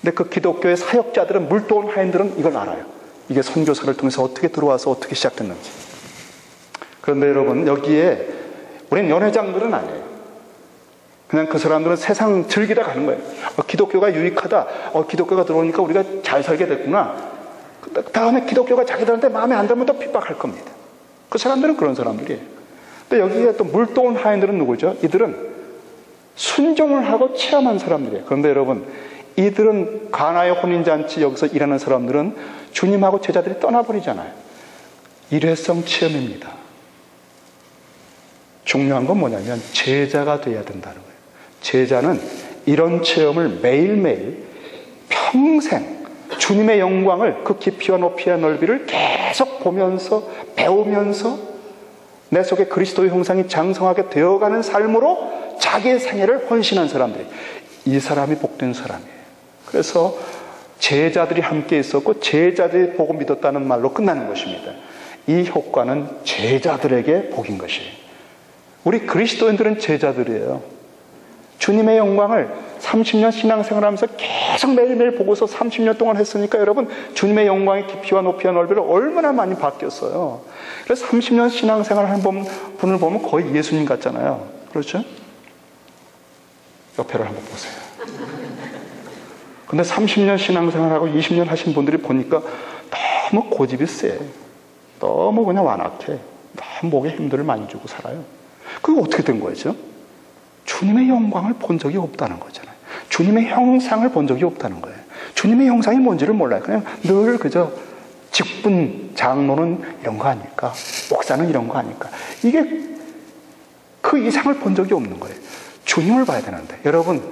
근데 그 기독교의 사역자들은, 물도온 하인들은 이걸 알아요. 이게 선교사를 통해서 어떻게 들어와서 어떻게 시작됐는지. 그런데 여러분, 여기에 우리는 연회장들은 아니에요. 그냥 그 사람들은 세상 즐기다 가는 거예요. 기독교가 유익하다. 기독교가 들어오니까 우리가 잘 살게 됐구나. 그 다음에 기독교가 자기들한테 마음에 안 들면 또 핍박할 겁니다. 그 사람들은 그런 사람들이에요. 근데 여기에 또 물도온 하인들은 누구죠? 이들은 순종을 하고 체험한 사람들이에요. 그런데 여러분, 이들은 가나의 혼인잔치 여기서 일하는 사람들은 주님하고 제자들이 떠나버리잖아요. 일회성 체험입니다. 중요한 건 뭐냐면 제자가 돼야 된다는 거예요. 제자는 이런 체험을 매일매일 평생 주님의 영광을, 그 깊이와 높이와 넓이를 계속 보면서 배우면서 내 속에 그리스도의 형상이 장성하게 되어가는 삶으로 자기의 생애를 헌신한 사람들이, 이 사람이 복된 사람이에요. 그래서 제자들이 함께 있었고 제자들이 복음 믿었다는 말로 끝나는 것입니다. 이 효과는 제자들에게 복인 것이에요. 우리 그리스도인들은 제자들이에요. 주님의 영광을 30년 신앙생활하면서 계속 매일매일 보고서 30년 동안 했으니까 여러분, 주님의 영광의 깊이와 높이와 넓이를 얼마나 많이 바뀌었어요. 그래서 30년 신앙생활하는 분을 보면 거의 예수님 같잖아요. 그렇죠? 옆에를 한번 보세요. 근데 30년 신앙생활하고 20년 하신 분들이 보니까 너무 고집이 세. 너무 그냥 완악해. 너무 목에 힘들을 많이 주고 살아요. 그게 어떻게 된 거죠? 주님의 영광을 본 적이 없다는 거잖아요. 주님의 형상을 본 적이 없다는 거예요. 주님의 형상이 뭔지를 몰라요. 그냥 늘 그저 직분, 장로는 이런 거 아닐까? 목사는 이런 거 아닐까? 이게 그 이상을 본 적이 없는 거예요. 주님을 봐야 되는데, 여러분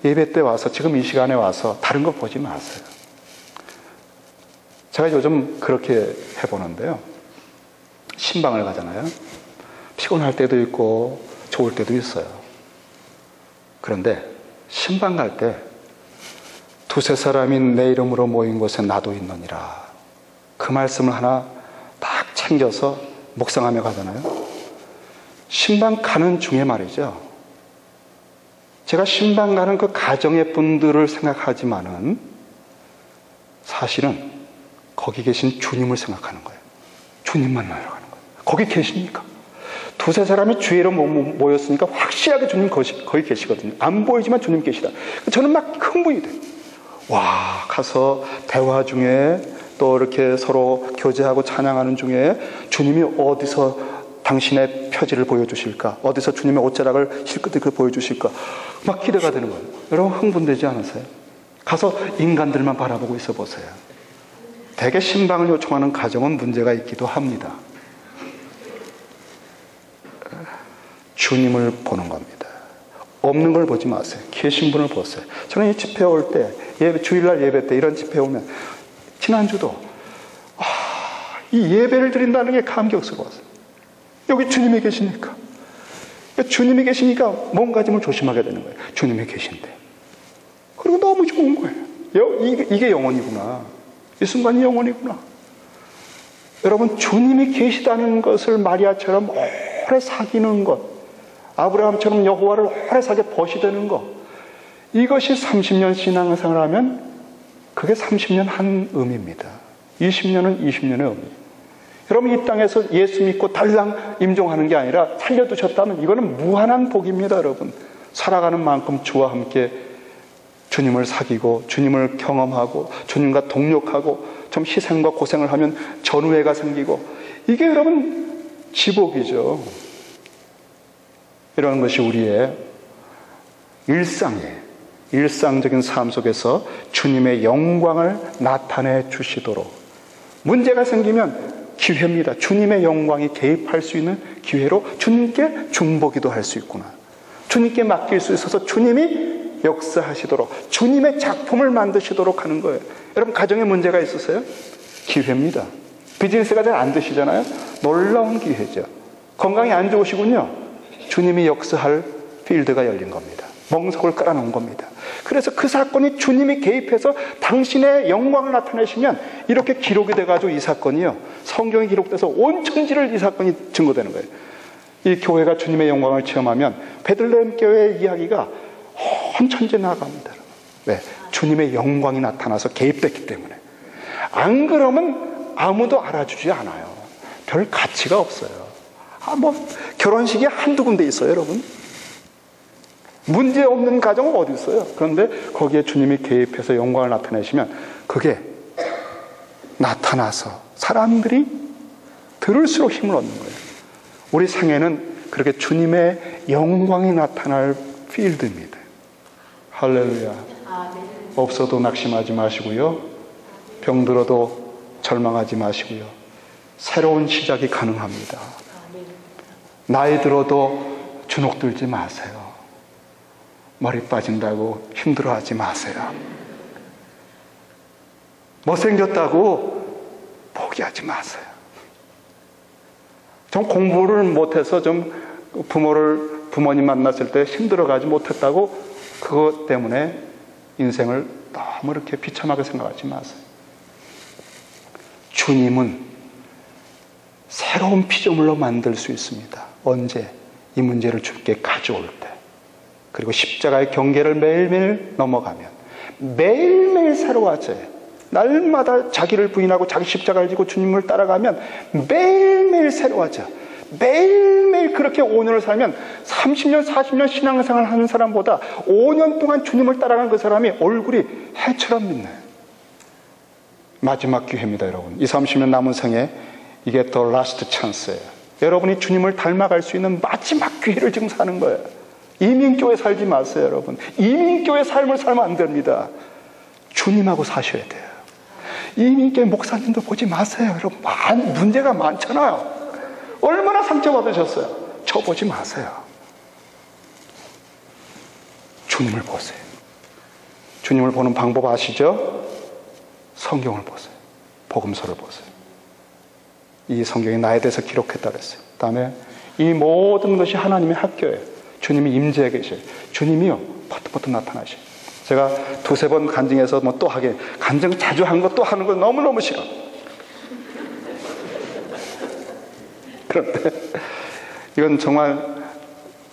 예배 때 와서, 지금 이 시간에 와서 다른 거 보지 마세요. 제가 요즘 그렇게 해보는데요. 신방을 가잖아요. 피곤할 때도 있고 좋을 때도 있어요. 그런데 신방 갈 때 두세 사람이 내 이름으로 모인 곳에 나도 있느니라, 그 말씀을 하나 딱 챙겨서 묵상하며 가잖아요. 신방 가는 중에 말이죠, 제가 신방 가는 그 가정의 분들을 생각하지만은 사실은 거기 계신 주님을 생각하는 거예요. 주님 만나러 가는 거예요. 거기 계십니까? 두세 사람이 주의로 모였으니까 확실하게 주님 거기 계시거든요. 안 보이지만 주님 계시다. 저는 막 흥분이 돼요. 와, 가서 대화 중에 또 이렇게 서로 교제하고 찬양하는 중에 주님이 어디서 당신의 표지를 보여주실까? 어디서 주님의 옷자락을 실끝을 보여주실까? 막 기대가 되는 거예요. 여러분 흥분되지 않으세요? 가서 인간들만 바라보고 있어 보세요. 대개 신방을 요청하는 가정은 문제가 있기도 합니다. 주님을 보는 겁니다. 없는 걸 보지 마세요. 계신 분을 보세요. 저는 이 집회 올 때, 주일날 예배 때 이런 집회 오면, 지난주도 이 예배를 드린다는 게 감격스러웠어요. 여기 주님이 계시니까. 주님이 계시니까 몸가짐을 조심하게 되는 거예요. 주님이 계신데. 그리고 너무 좋은 거예요. 이게 영혼이구나. 이 순간이 영혼이구나. 여러분, 주님이 계시다는 것을 마리아처럼 오래 사귀는 것, 아브라함처럼 여호와를 오래 사귀어 벗이 되는 것, 이것이 30년 신앙생활을 하면 그게 30년 한 의미입니다. 20년은 20년의 의미. 여러분, 이 땅에서 예수 믿고 달랑 임종하는 게 아니라 살려두셨다면 이거는 무한한 복입니다. 여러분, 살아가는 만큼 주와 함께 주님을 사귀고 주님을 경험하고 주님과 동력하고 좀 희생과 고생을 하면 전우애가 생기고, 이게 여러분 지복이죠. 이런 것이 우리의 일상이에요. 일상적인 삶 속에서 주님의 영광을 나타내 주시도록, 문제가 생기면 기회입니다. 주님의 영광이 개입할 수 있는 기회로 주님께 중보기도 할 수 있구나, 주님께 맡길 수 있어서 주님이 역사하시도록, 주님의 작품을 만드시도록 하는 거예요. 여러분, 가정에 문제가 있으세요? 기회입니다. 비즈니스가 잘 안 되시잖아요? 놀라운 기회죠. 건강이 안 좋으시군요? 주님이 역사할 필드가 열린 겁니다. 멍석을 깔아놓은 겁니다. 그래서 그 사건이 주님이 개입해서 당신의 영광을 나타내시면 이렇게 기록이 돼가지고 이 사건이요, 성경에 기록돼서 온 천지를 이 사건이 증거되는 거예요. 이 교회가 주님의 영광을 체험하면 베들레헴 교회의 이야기가 온 천지에 나갑니다. 왜? 주님의 영광이 나타나서 개입됐기 때문에. 안 그러면 아무도 알아주지 않아요. 별 가치가 없어요. 결혼식이 한두 군데 있어요, 여러분. 문제 없는 가정은 어디 있어요? 그런데 거기에 주님이 개입해서 영광을 나타내시면 그게 나타나서 사람들이 들을수록 힘을 얻는 거예요. 우리 생애는 그렇게 주님의 영광이 나타날 필드입니다. 할렐루야. 없어도 낙심하지 마시고요, 병들어도 절망하지 마시고요, 새로운 시작이 가능합니다. 나이 들어도 주눅들지 마세요. 머리 빠진다고 힘들어하지 마세요. 못생겼다고 포기하지 마세요. 좀 공부를 못해서 좀 부모님 만났을 때 힘들어가지 못했다고 그것 때문에 인생을 너무 이렇게 비참하게 생각하지 마세요. 주님은 새로운 피조물로 만들 수 있습니다. 언제? 이 문제를 주께 가져올 때. 그리고 십자가의 경계를 매일매일 넘어가면 매일매일 새로워져요. 날마다 자기를 부인하고 자기 십자가를 지고 주님을 따라가면 매일매일 새로워져. 매일매일 그렇게 5년을 살면 30년, 40년 신앙생활을 하는 사람보다 5년 동안 주님을 따라간 그 사람이 얼굴이 해처럼 빛나요. 마지막 기회입니다, 여러분. 20, 30년 남은 생에 이게 더 라스트 찬스예요. 여러분이 주님을 닮아갈 수 있는 마지막 기회를 지금 사는 거예요. 이민교회 살지 마세요, 여러분. 이민교회 삶을 살면 안 됩니다. 주님하고 사셔야 돼요. 이민교회 목사님도 보지 마세요, 여러분. 문제가 많잖아요. 얼마나 상처받으셨어요? 저 보지 마세요. 주님을 보세요. 주님을 보는 방법 아시죠? 성경을 보세요. 복음서를 보세요. 이 성경이 나에 대해서 기록했다 그랬어요. 그 다음에 이 모든 것이 하나님의 학교예요. 주님이 임재해 계셔요. 주님이요, 퍼뜩퍼뜩 나타나셔요. 제가 두세 번 간증해서 뭐 또 하게, 간증 자주 한 거 또 하는 거 너무너무 싫어. 그런데 이건 정말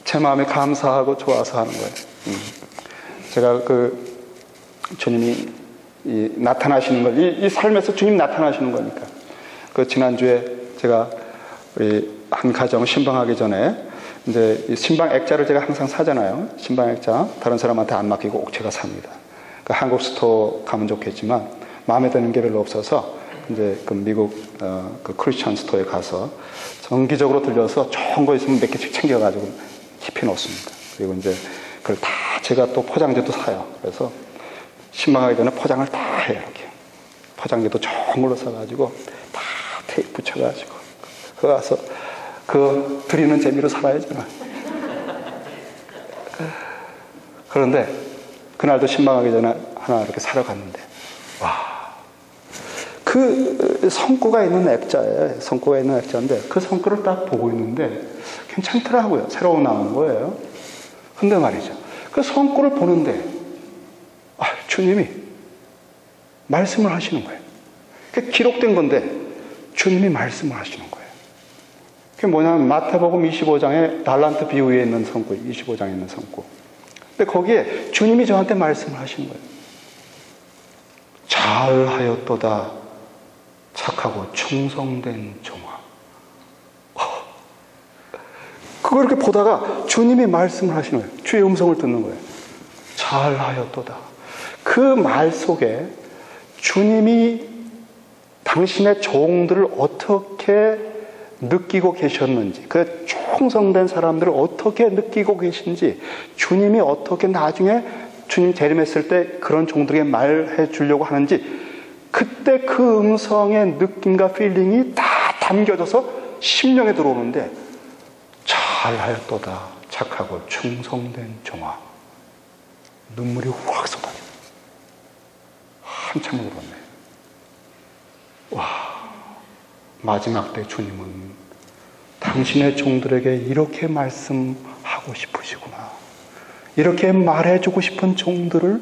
제 마음에 감사하고 좋아서 하는 거예요. 제가 주님이 나타나시는 걸, 이 삶에서 주님 나타나시는 거니까. 지난주에 제가 한 가정 신방하기 전에 이제 이 신방 액자를 제가 항상 사잖아요. 신방 액자. 다른 사람한테 안 맡기고 꼭 제가 삽니다. 한국 스토어 가면 좋겠지만 마음에 드는 게 별로 없어서 이제 미국 크리스천 스토어에 가서 정기적으로 들려서 좋은 거 있으면 몇 개씩 챙겨가지고 깊이 놓습니다. 그리고 이제 그걸 다 제가 또 포장지도 사요. 그래서 신방하기 전에 포장을 다 해요. 이렇게 포장지도 좋은 걸로 사가지고 다 테이프 붙여가지고 그 가서 드리는 재미로 살아야죠. 그런데 그날도 신방하기 전에 하나 이렇게 사러 갔는데, 와, 성구가 있는 액자에, 성구가 있는 액자인데 그 성구를 딱 보고 있는데 괜찮더라고요. 새로 나온 거예요. 근데 말이죠, 그 성구를 보는데 주님이 말씀을 하시는 거예요. 그게 기록된 건데 주님이 말씀을 하시는 거예요. 그게 뭐냐면 마태복음 25장에 달란트 비유에 있는 성구, 25장에 있는 성구. 근데 거기에 주님이 저한테 말씀을 하시는 거예요. 잘하였도다 착하고 충성된 종아. 그걸 이렇게 보다가 주님이 말씀을 하시는 거예요. 주의 음성을 듣는 거예요. 잘하였도다. 그 말 속에 주님이 당신의 종들을 어떻게 느끼고 계셨는지, 그 충성된 사람들을 어떻게 느끼고 계신지, 주님이 어떻게 나중에 주님 재림했을 때 그런 종들에게 말해 주려고 하는지, 그때 그 음성의 느낌과 필링이 다 담겨져서 심령에 들어오는데, 잘하였도다 착하고 충성된 종아. 눈물이 확 쏟아져요. 한참을 울었네. 와, 마지막 때 주님은 당신의 종들에게 이렇게 말씀하고 싶으시구나. 이렇게 말해주고 싶은 종들을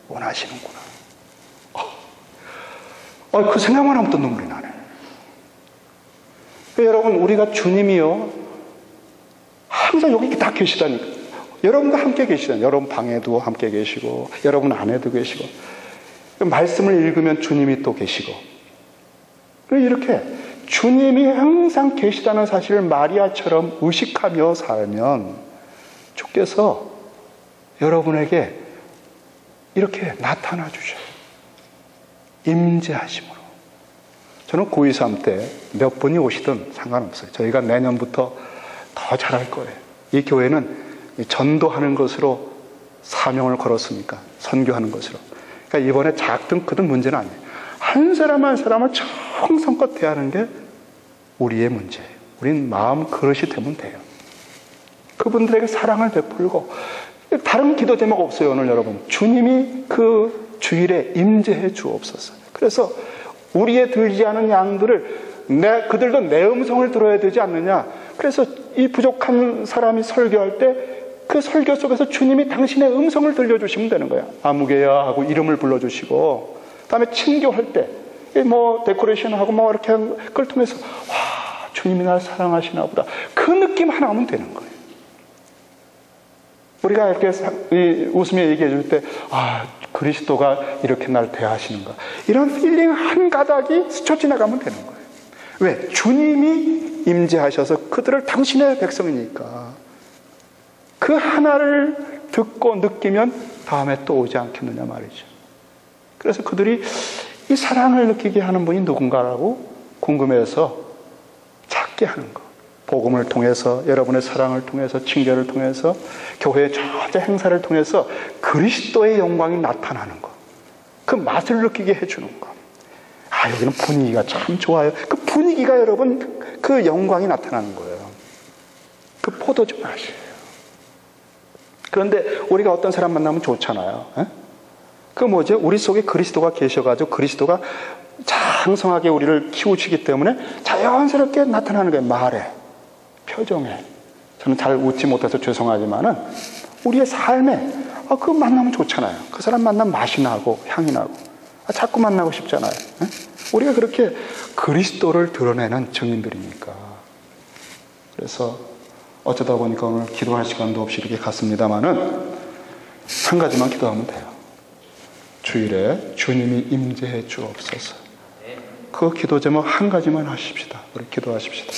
원하시는구나. 그 생각만 하면 또 눈물이 나네. 여러분, 우리가 주님이요, 항상 여기 다 계시다니까. 여러분과 함께 계시다니. 여러분 방에도 함께 계시고, 여러분 안에도 계시고, 말씀을 읽으면 주님이 또 계시고, 이렇게 주님이 항상 계시다는 사실을 마리아처럼 의식하며 살면 주께서 여러분에게 이렇게 나타나 주셔요. 임재하심으로. 저는 923 때 몇 분이 오시든 상관없어요. 저희가 내년부터 더 잘할 거예요. 이 교회는 전도하는 것으로 사명을 걸었으니까, 선교하는 것으로. 그러니까 이번에 작든 크든 문제는 아니에요. 한 사람 한 사람을 정성껏 대하는 게 우리의 문제예요. 우린 마음 그릇이 되면 돼요. 그분들에게 사랑을 베풀고, 다른 기도 제목 없어요. 오늘 여러분, 주님이 그 주일에 임재해 주옵소서. 그래서 우리의 들지 않은 양들을 그들도 내 음성을 들어야 되지 않느냐. 그래서 이 부족한 사람이 설교할 때 그 설교 속에서 주님이 당신의 음성을 들려주시면 되는 거야. 아무개야 하고 이름을 불러주시고, 그다음에 친교할 때 뭐 데코레이션하고 뭐 이렇게 그걸 통해서 와, 주님이 날 사랑하시나 보다. 그 느낌 하나 하면 되는 거예요. 우리가 이렇게 웃으며 얘기해 줄 때, 그리스도가 이렇게 날 대하시는가. 이런 필링 한 가닥이 스쳐 지나가면 되는 거예요. 왜? 주님이 임재하셔서 그들을 당신의 백성이니까. 그 하나를 듣고 느끼면 다음에 또 오지 않겠느냐 말이죠. 그래서 그들이 이 사랑을 느끼게 하는 분이 누군가라고 궁금해서 찾게 하는 거. 복음을 통해서, 여러분의 사랑을 통해서, 친교를 통해서, 교회의 전체 행사를 통해서 그리스도의 영광이 나타나는 것. 그 맛을 느끼게 해주는 것. 아, 여기는 분위기가 참 좋아요. 그 분위기가 여러분, 그 영광이 나타나는 거예요. 그 포도주 맛이에요. 그런데 우리가 어떤 사람 만나면 좋잖아요. 에? 그 뭐죠? 우리 속에 그리스도가 계셔가지고 그리스도가 장성하게 우리를 키우시기 때문에 자연스럽게 나타나는 거예요. 말에, 표정에. 저는 잘 웃지 못해서 죄송하지만은 우리의 삶에 그 만나면 좋잖아요. 그 사람 만나면 맛이 나고 향이 나고 자꾸 만나고 싶잖아요. 에? 우리가 그렇게 그리스도를 드러내는 증인들이니까. 그래서 어쩌다 보니까 오늘 기도할 시간도 없이 이렇게 갔습니다마는 한 가지만 기도하면 돼요. 주일에 주님이 임재해 주옵소서. 그 기도 제목 한 가지만 하십시다. 우리 기도하십시다.